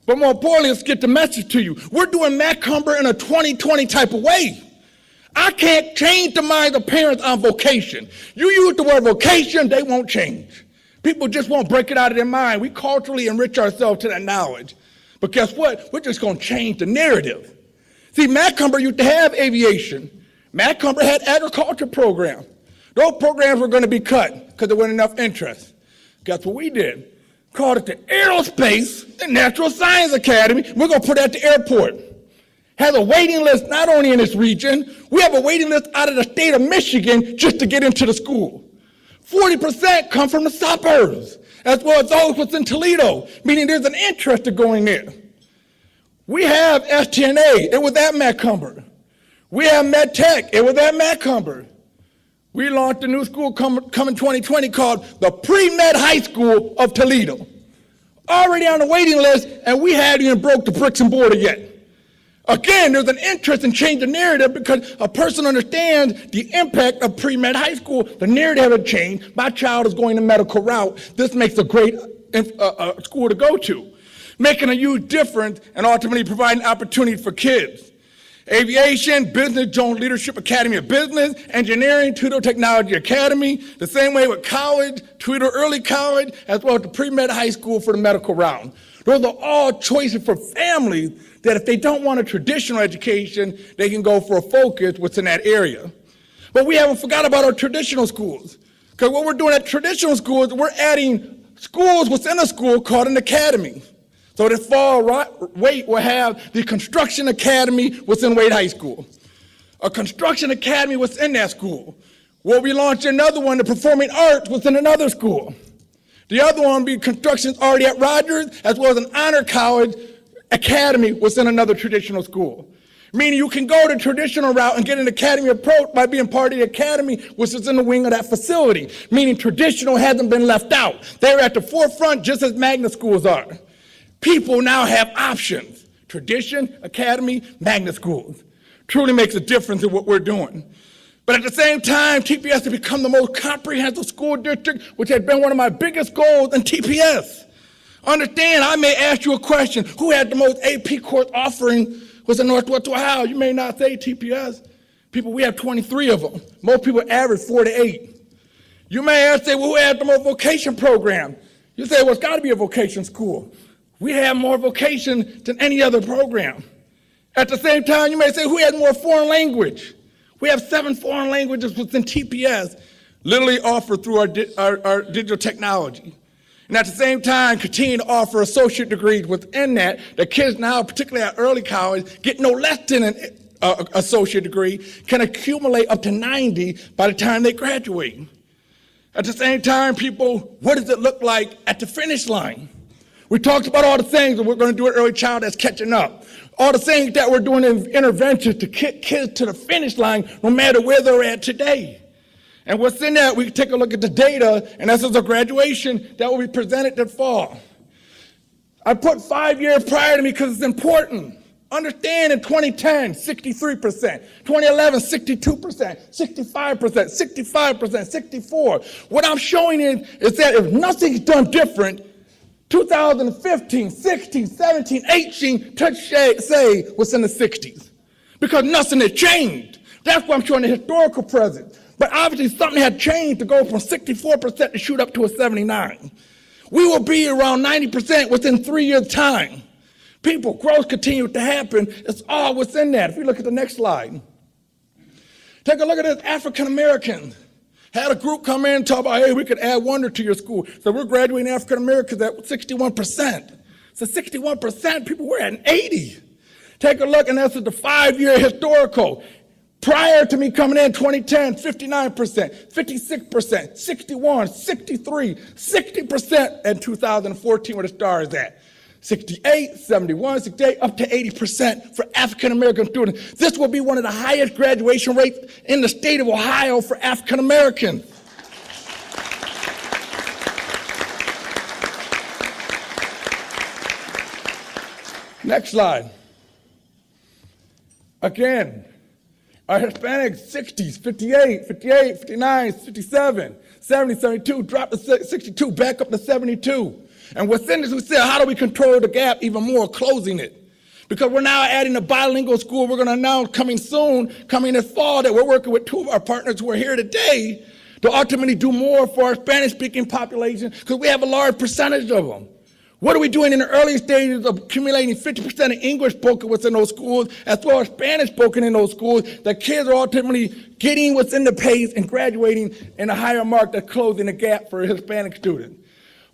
But more importantly, let's get the message to you. We're doing Matt Cumber in a 2020 type of way. I can't change the minds of parents on vocation. You use the word vocation, they won't change. People just won't break it out of their mind. We culturally enrich ourselves to that knowledge. But guess what? We're just going to change the narrative. See, Matt Cumber used to have aviation. Matt Cumber had agriculture programs. Those programs were going to be cut because there wasn't enough interest. Guess what we did? Called it the Aerospace and Natural Science Academy. We're going to put it at the airport. Has a waiting list not only in this region, we have a waiting list out of the state of Michigan just to get into the school. 40% come from the suburbs, as well as those within Toledo, meaning there's an interest in going there. We have STNA, it was at Matt Cumber. We have MedTech, it was at Matt Cumber. We launched a new school coming 2020 called the Pre-Med High School of Toledo. Already on the waiting list, and we hadn't even broke the bricks and mortar yet. Again, there's an interest in changing the narrative because a person understands the impact of pre-med high school. The narrative has changed. My child is going the medical route. This makes a great school to go to, making a huge difference and ultimately providing opportunity for kids. Aviation, Business Jones Leadership Academy of Business, Engineering, Toledo Technology Academy, the same way with college, Toledo Early College, as well as the pre-med high school for the medical round. Those are all choices for families that if they don't want a traditional education, they can go for a focus within that area. But we haven't forgot about our traditional schools. Because what we're doing at traditional schools, we're adding schools within a school called an academy. So this fall, Wade will have the Construction Academy within Wade High School. A Construction Academy within that school. We'll be launching another one, the Performing Arts, within another school. The other one will be construction already at Rogers, as well as an honor college academy within another traditional school. Meaning you can go the traditional route and get an academy approach by being part of the academy, which is in the wing of that facility. Meaning traditional hasn't been left out. They're at the forefront just as magnet schools are. People now have options. Tradition, academy, magnet schools. Truly makes a difference in what we're doing. But at the same time, TPS has become the most comprehensive school district, which has been one of my biggest goals in TPS. Understand, I may ask you a question. Who had the most AP course offering was in Northwest Ohio? You may not say TPS. People, we have 23 of them. Most people average 4 to 8. You may ask, well, who had the most vocation program? You say, well, it's got to be a vocation school. We have more vocation than any other program. At the same time, you may say, who has more foreign language? We have 7 foreign languages within TPS, literally offered through our digital technology. And at the same time, continue to offer associate degrees within that. The kids now, particularly at early college, get no less than an associate degree, can accumulate up to 90 by the time they graduate. At the same time, people, what does it look like at the finish line? We talked about all the things that we're going to do at early child that's catching up. All the things that we're doing in interventions to get kids to the finish line, no matter where they're at today. And what's in that, we can take a look at the data, and this is a graduation that will be presented this fall. I put 5 years prior to me because it's important. Understand, in 2010, 63%, 2011, 62%, 65%, 65%, 64%. What I'm showing is that if nothing's done different, 2015, 16, 17, 18, touch say what's in the 60s. Because nothing has changed. That's why I'm showing the historical present. But obviously something had changed to go from 64% to shoot up to a 79. We will be around 90% within 3 years' time. People, growth continues to happen. It's all within that. If you look at the next slide. Take a look at this African American. Had a group come in and talk about, hey, we could add wonder to your school. So we're graduating African Americans at 61%. So 61%, people, we're at 80. Take a look, and that's the 5-year historical. Prior to me coming in 2010, 59%, 56%, 61, 63, 60% in 2014 where the star is at. 68, 71, 68, up to 80% for African American students. This will be one of the highest graduation rates in the state of Ohio for African Americans. Next slide. Again, our Hispanics, 60s, 58, 58, 59, 57, 70, 72, dropped to 62, back up to 72. And within this, we said, how do we control the gap even more, closing it? Because we're now adding a bilingual school. We're going to announce coming soon, coming this fall, that we're working with 2 of our partners who are here today to ultimately do more for our Spanish-speaking population, because we have a large percentage of them. What are we doing in the early stages of accumulating 50% of English spoken within those schools, as well as Spanish spoken in those schools, that kids are ultimately getting within the pace and graduating in a higher mark that's closing the gap for a Hispanic student.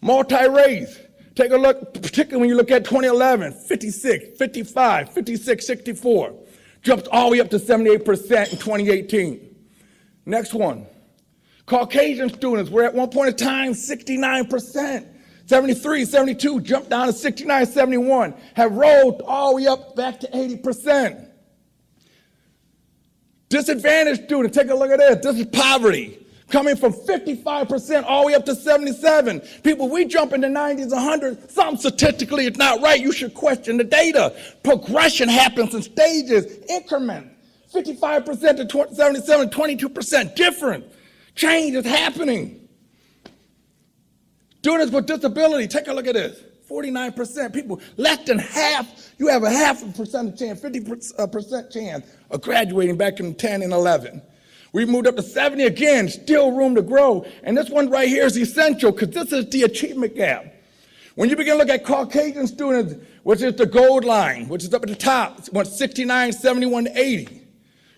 Multi-race, take a look, particularly when you look at 2011, 56, 55, 56, 64. Jumped all the way up to 78% in 2018. Next one. Caucasian students were at one point in time 69%. 73, 72, jumped down to 69, 71, have rolled all the way up back to 80%. Disadvantaged students, take a look at this. This is poverty, coming from 55% all the way up to 77. People, we jump in the 90s, 100. Something statistically is not right. You should question the data. Progression happens in stages, increments. 55% to 77, 22% different. Change is happening. Students with disability, take a look at this. 49%, people, less than half, you have a 0.5% chance, 50% chance of graduating back in 10 and 11. We moved up to 70 again, still room to grow. And this one right here is essential because this is the achievement gap. When you begin to look at Caucasian students, which is the gold line, which is up at the top, it went 69, 71 to 80.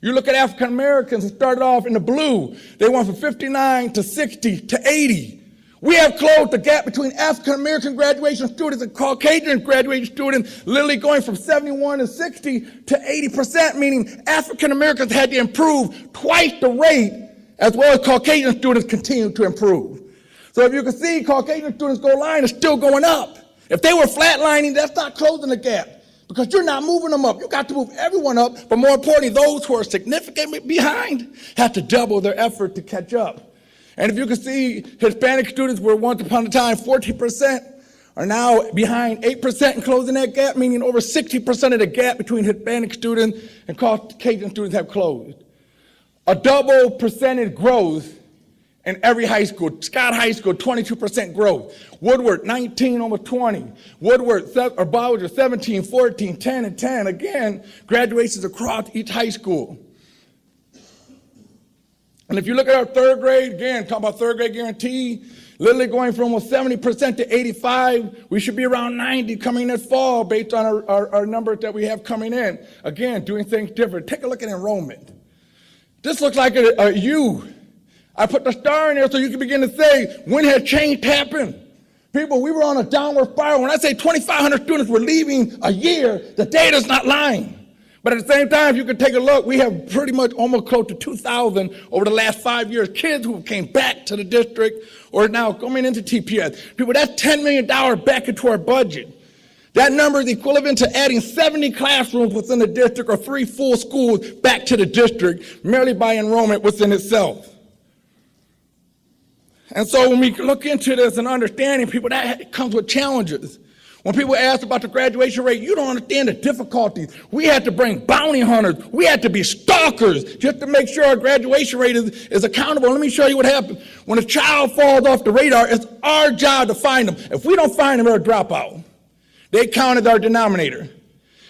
You look at African Americans who started off in the blue, they went from 59 to 60 to 80. We have closed the gap between African American graduation students and Caucasian graduation students, literally going from 71 to 60 to 80%, meaning African Americans had to improve twice the rate, as well as Caucasian students continue to improve. So if you can see, Caucasian students' goal line is still going up. If they were flatlining, that's not closing the gap. because you're not moving them up. You got to move everyone up, but more importantly, those who are significantly behind have to double their effort to catch up. And if you can see, Hispanic students were once upon a time 14%, are now behind 8% and closing that gap, meaning over 60% of the gap between Hispanic students and Caucasian students have closed. A double percentage growth in every high school. Scott High School, 22% growth. Woodward, 19, almost 20. Woodward, or Bowser, 17, 14, 10, and 10. Again, graduations across each high school. And if you look at our third grade, again, talking about third grade guarantee, literally going from almost 70% to 85, we should be around 90 coming this fall based on our numbers that we have coming in. Again, doing things different. Take a look at enrollment. This looks like a U. I put the star in there so you can begin to say, when has change happened? People, we were on a downward spiral. When I say 2,500 students were leaving a year, the data's not lying. But at the same time, if you can take a look, we have pretty much almost close to 2,000 over the last 5 years, kids who came back to the district or now coming into TPS. People, that's $10 million back into our budget. That number is equivalent to adding 70 classrooms within the district or 3 full schools back to the district merely by enrollment within itself. And so when we look into this and understanding people, that comes with challenges. When people ask about the graduation rate, you don't understand the difficulties. We had to bring bounty hunters. We had to be stalkers just to make sure our graduation rate is accountable. Let me show you what happens. When a child falls off the radar, it's our job to find them. If we don't find them, they're a dropout. They count as our denominator.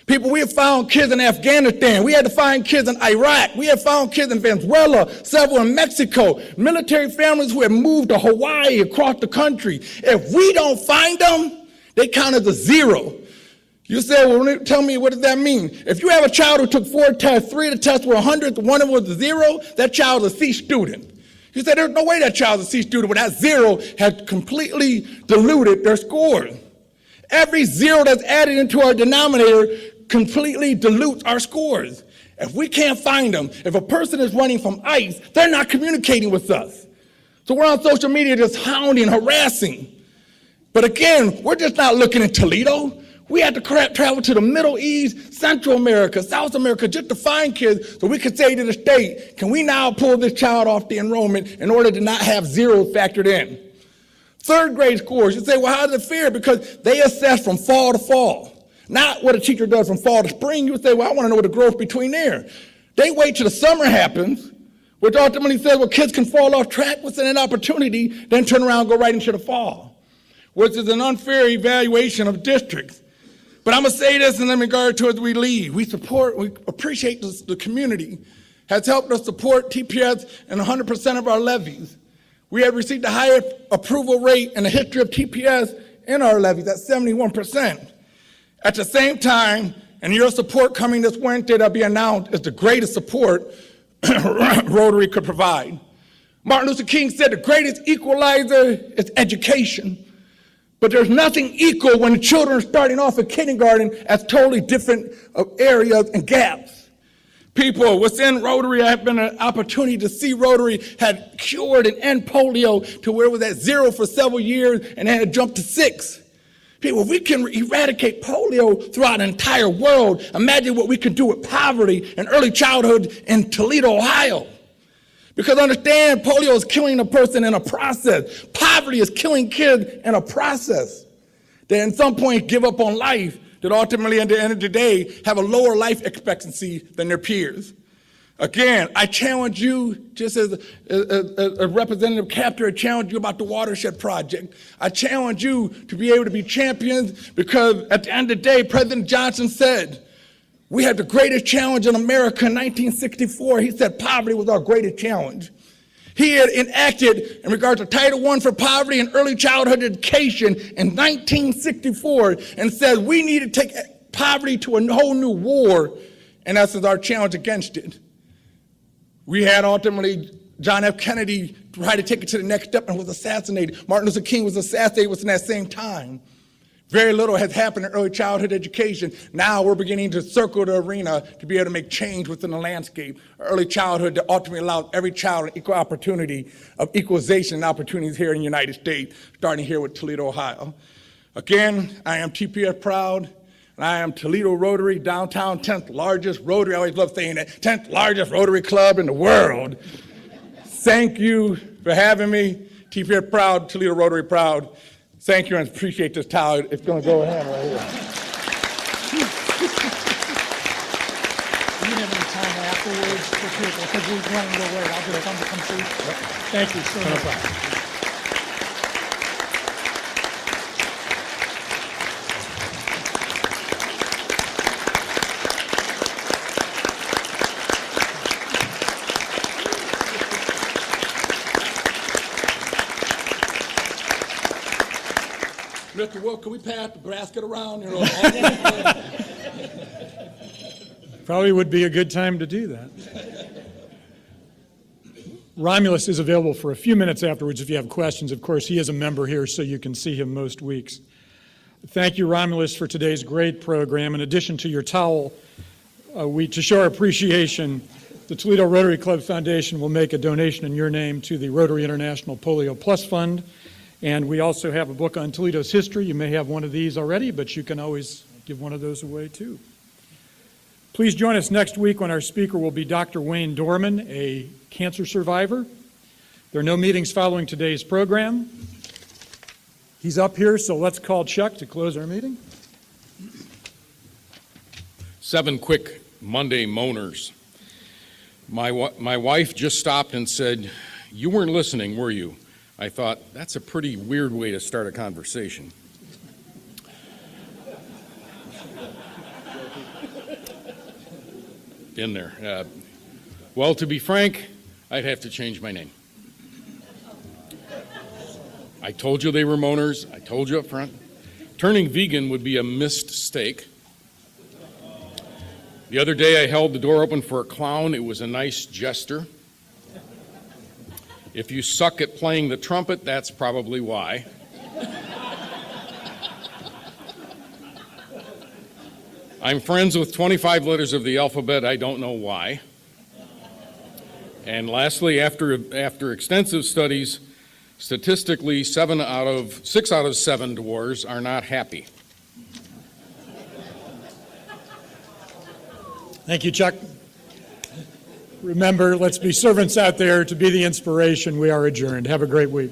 People, we have found kids in Afghanistan. We had to find kids in Iraq. We have found kids in Venezuela, several in Mexico, military families who have moved to Hawaii, across the country. If we don't find them, they count as a zero. You say, well, tell me, what does that mean? If you have a child who took 4 tests, 3 of the tests were 100, one of them was a 0, that child is a C student. You say, there's no way that child's a C student, but that 0 has completely diluted their score. Every 0 that's added into our denominator completely dilutes our scores. If we can't find them, if a person is running from ICE, they're not communicating with us. So we're on social media just hounding, harassing. But again, we're just not looking at Toledo. We had to travel to the Middle East, Central America, South America, just to find kids so we could say to the state, can we now pull this child off the enrollment in order to not have 0 factored in? Third grade scores, you say, well, how does it fare? Because they assess from fall to fall, not what a teacher does from fall to spring. You would say, well, I want to know what the growth between there. They wait till the summer happens, which ultimately says, well, kids can fall off track within an opportunity, then turn around and go right into the fall, which is an unfair evaluation of districts. But I'm going to say this in regard to as we leave. We appreciate the community has helped us support TPS in 100% of our levies. We have received the highest approval rate in the history of TPS in our levies at 71%. At the same time, and your support coming this Wednesday that'll be announced is the greatest support Rotary could provide. Martin Luther King said the greatest equalizer is education. But there's nothing equal when the children are starting off at kindergarten as totally different areas and gaps. People within Rotary, I have been an opportunity to see Rotary had cured and end polio to where it was at 0 for several years and then it jumped to 6. People, if we can eradicate polio throughout the entire world, imagine what we can do with poverty and early childhood in Toledo, Ohio. Because understand, polio is killing a person in a process. Poverty is killing kids in a process. They at some point give up on life, that ultimately at the end of the day have a lower life expectancy than their peers. Again, I challenge you, just as a Representative Capter, I challenge you about the Watershed Project. I challenge you to be able to be champions because at the end of the day, President Johnson said, we had the greatest challenge in America in 1964. He said poverty was our greatest challenge. He had enacted in regard to Title I for poverty and early childhood education in 1964 and said we need to take poverty to a whole new war, and that's our challenge against it. We had ultimately John F. Kennedy try to take it to the next step and was assassinated. Martin Luther King was assassinated within that same time. Very little has happened in early childhood education. Now we're beginning to circle the arena to be able to make change within the landscape. Early childhood that ultimately allows every child an equal opportunity of equalization and opportunities here in the United States, starting here with Toledo, Ohio. Again, I am TPS proud, and and I am Toledo Rotary, downtown 10th largest Rotary. I always love saying that, 10th largest Rotary club in the world. Thank you for having me. TPS proud, Toledo Rotary proud. Thank you and appreciate this towel. It's going to go ahead right here. Do you have any time afterwards for people? Because we're running a little late. I'll get a to come see. Thank you so much. Mr. Wolf, can we pass the basket around? You know, Probably would be a good time to do that. Romulus is available for a few minutes afterwards if you have questions. Of course, he is a member here, so you can see him most weeks. Thank you, Romulus, for today's great program. In addition to your towel, to show our appreciation, the Toledo Rotary Club Foundation will make a donation in your name to the Rotary International Polio Plus Fund. And we also have a book on Toledo's history. You may have one of these already, but you can always give one of those away, too. Please join us next week when our speaker will be Dr. Wayne Dorman, a cancer survivor. There are no meetings following today's program. He's up here, so let's call Chuck to close our meeting. 7 quick Monday moaners. My wife just stopped and said, "You weren't listening, were you?" I thought, that's a pretty weird way to start a conversation. Been there. Well, to be frank, I'd have to change my name. I told you they were moaners. I told you up front. Turning vegan would be a mistake. The other day I held the door open for a clown. It was a nice gesture. If you suck at playing the trumpet, that's probably why. I'm friends with 25 letters of the alphabet. I don't know why. And lastly, after extensive studies, statistically, 6 out of 7 dwarves are not happy. Thank you, Chuck. Remember, let's be servants out there to be the inspiration. We are adjourned. Have a great week.